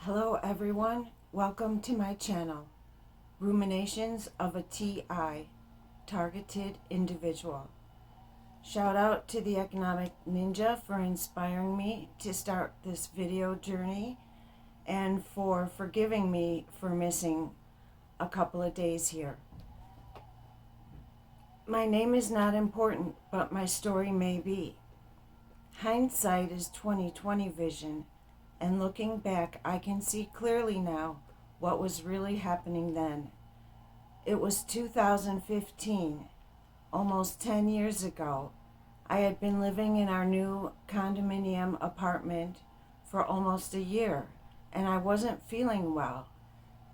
Hello everyone, welcome to my channel, Ruminations of a TI, Targeted Individual. Shout out to the Economic Ninja for inspiring me to start this video journey and for forgiving me for missing a couple of days here. My name is not important, but my story may be. Hindsight is 20/20 vision. And looking back, I can see clearly now what was really happening then. It was 2015, almost 10 years ago. I had been living in our new condominium apartment for almost a year, and I wasn't feeling well.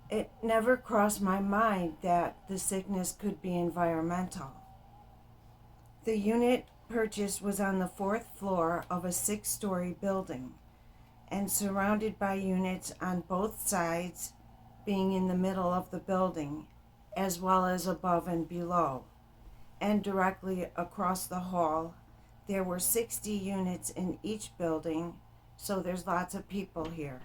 It never crossed my mind that the sickness could be environmental. The unit purchased was on the 4th floor of a 6-story building, and surrounded by units on both sides, being in the middle of the building, as well as above and below. And directly across the hall, there were 60 units in each building, so there's lots of people here.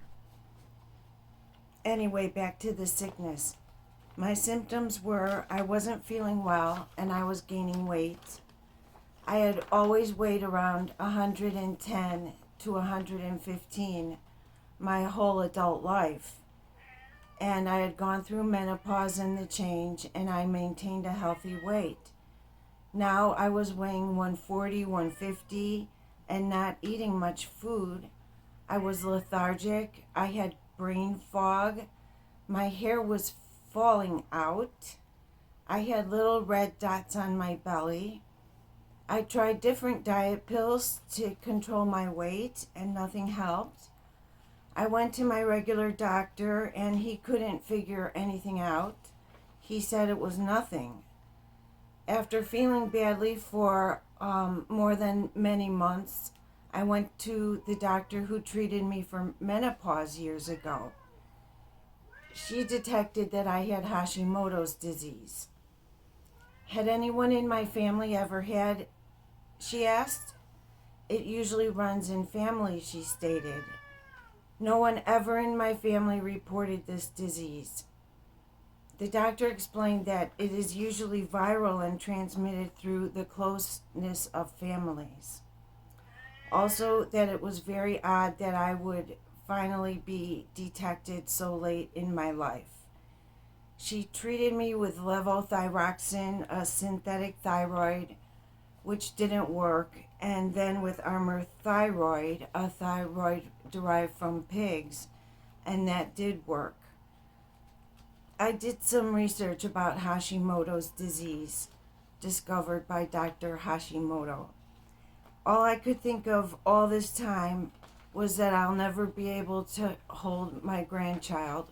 Anyway, back to the sickness. My symptoms were I wasn't feeling well and I was gaining weight. I had always weighed around 110 to 115 my whole adult life, and I had gone through menopause and the change, and I maintained a healthy weight. Now I was weighing 140, 150 and not eating much food. I was lethargic, I had brain fog, my hair was falling out, I had little red dots on my belly. I tried different diet pills to control my weight and nothing helped. I went to my regular doctor and he couldn't figure anything out. He said it was nothing. After feeling badly for more than many months, I went to the doctor who treated me for menopause years ago. She detected that I had Hashimoto's disease. Had anyone in my family ever had, she asked? It usually runs in families, she stated. No one ever in my family reported this disease. The doctor explained that it is usually viral and transmitted through the closeness of families. Also, that it was very odd that I would finally be detected so late in my life. She treated me with levothyroxine, a synthetic thyroid, which didn't work, and then with Armour Thyroid, a thyroid derived from pigs, and that did work. I did some research about Hashimoto's disease, discovered by Dr. Hashimoto. All I could think of all this time was that I'll never be able to hold my grandchild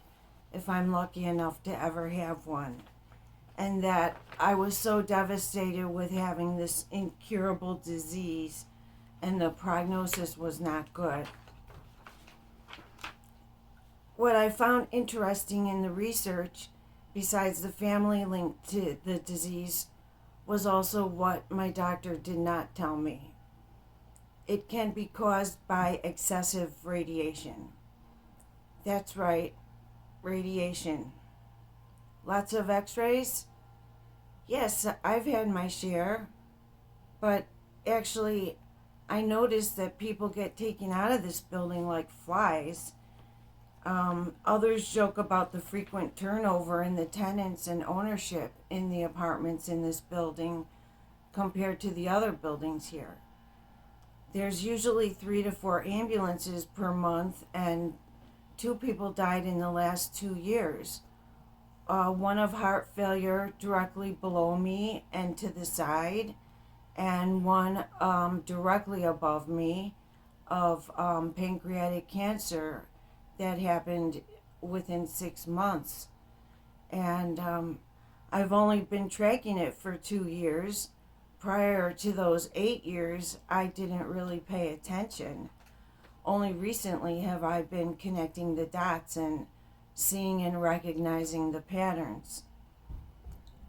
if I'm lucky enough to ever have one, and that I was so devastated with having this incurable disease and the prognosis was not good. What I found interesting in the research, besides the family link to the disease, was also what my doctor did not tell me. It can be caused by excessive radiation. That's right, radiation. Lots of x-rays? Yes, I've had my share, but actually I noticed that people get taken out of this building like flies. Others joke about the frequent turnover in the tenants and ownership in the apartments in this building compared to the other buildings here. There's usually 3 to 4 ambulances per month, and 2 people died in the last 2 years. One of heart failure directly below me and to the side, and one directly above me of pancreatic cancer that happened within 6 months. And I've only been tracking it for 2 years. Prior to those 8 years, I didn't really pay attention. Only recently have I been connecting the dots and seeing and recognizing the patterns.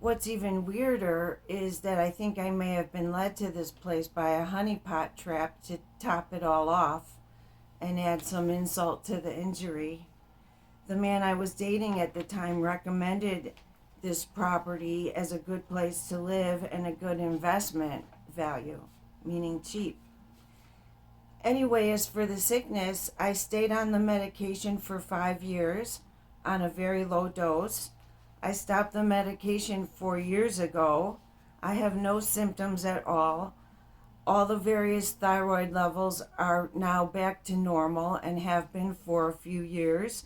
What's even weirder is that I think I may have been led to this place by a honeypot trap to top it all off and add some insult to the injury. The man I was dating at the time recommended this property as a good place to live and a good investment value, meaning cheap. Anyway, as for the sickness, I stayed on the medication for 5 years on a very low dose. I stopped the medication 4 years ago. I have no symptoms at all. All the various thyroid levels are now back to normal and have been for a few years.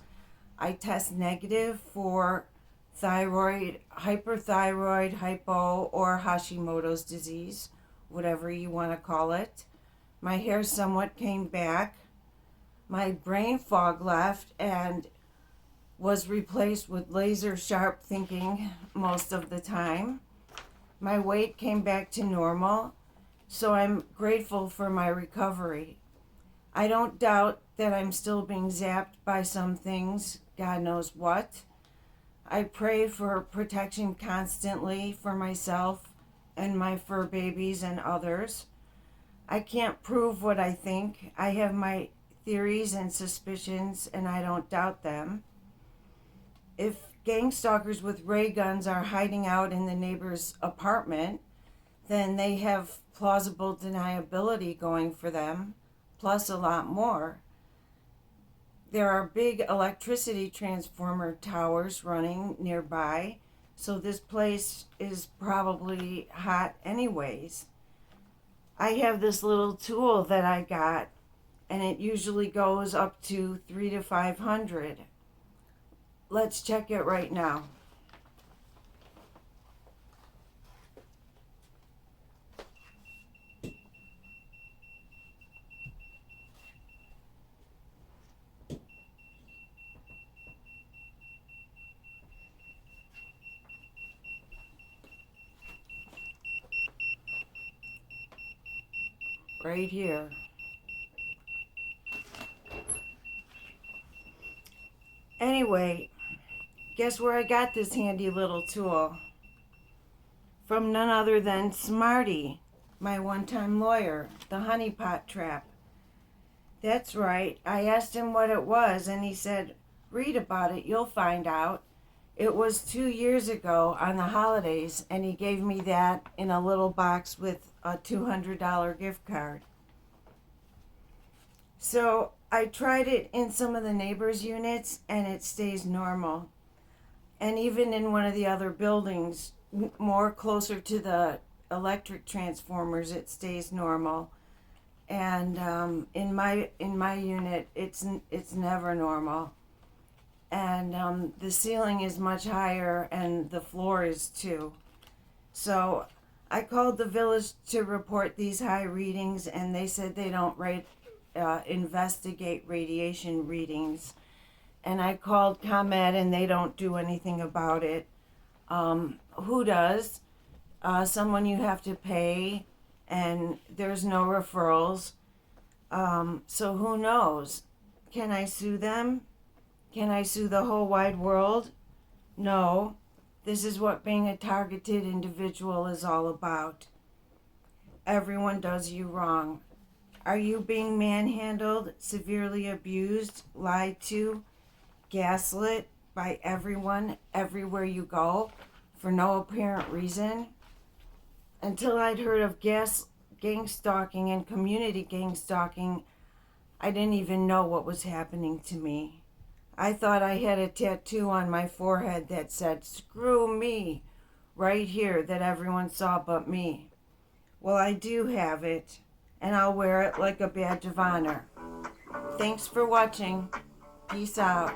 I test negative for thyroid, hyperthyroid, hypo, or Hashimoto's disease, whatever you want to call it. My hair somewhat came back. My brain fog left and was replaced with laser sharp thinking most of the time. My weight came back to normal, so I'm grateful for my recovery. I don't doubt that I'm still being zapped by some things, God knows what. I pray for protection constantly for myself and my fur babies and others. I can't prove what I think. I have my theories and suspicions, and I don't doubt them. If gang stalkers with ray guns are hiding out in the neighbor's apartment, then they have plausible deniability going for them, plus a lot more. There are big electricity transformer towers running nearby, so this place is probably hot anyways. I have this little tool that I got, and it usually goes up to 300 to 500. Let's check it right now. Right here. Anyway, guess where I got this handy little tool? From none other than Smarty, my one-time lawyer, the honeypot trap. That's right, I asked him what it was, and he said, read about it, you'll find out. It was 2 years ago on the holidays, and he gave me that in a little box with a $200 gift card. So I tried it in some of the neighbors' units, and it stays normal. And even in one of the other buildings, more closer to the electric transformers, it stays normal. And in my unit, it's never normal. And the ceiling is much higher, and the floor is too. So I called the village to report these high readings, and they said they don't investigate radiation readings. And I called ComEd, and they don't do anything about it. Who does? Someone you have to pay, and there's no referrals. So who knows? Can I sue them? Can I sue the whole wide world? No. This is what being a targeted individual is all about. Everyone does you wrong. Are you being manhandled, severely abused, lied to, gaslit by everyone, everywhere you go, for no apparent reason? Until I'd heard of gang stalking and community gang stalking, I didn't even know what was happening to me. I thought I had a tattoo on my forehead that said, "Screw me," right here, that everyone saw but me. Well, I do have it, and I'll wear it like a badge of honor. Thanks for watching. Peace out.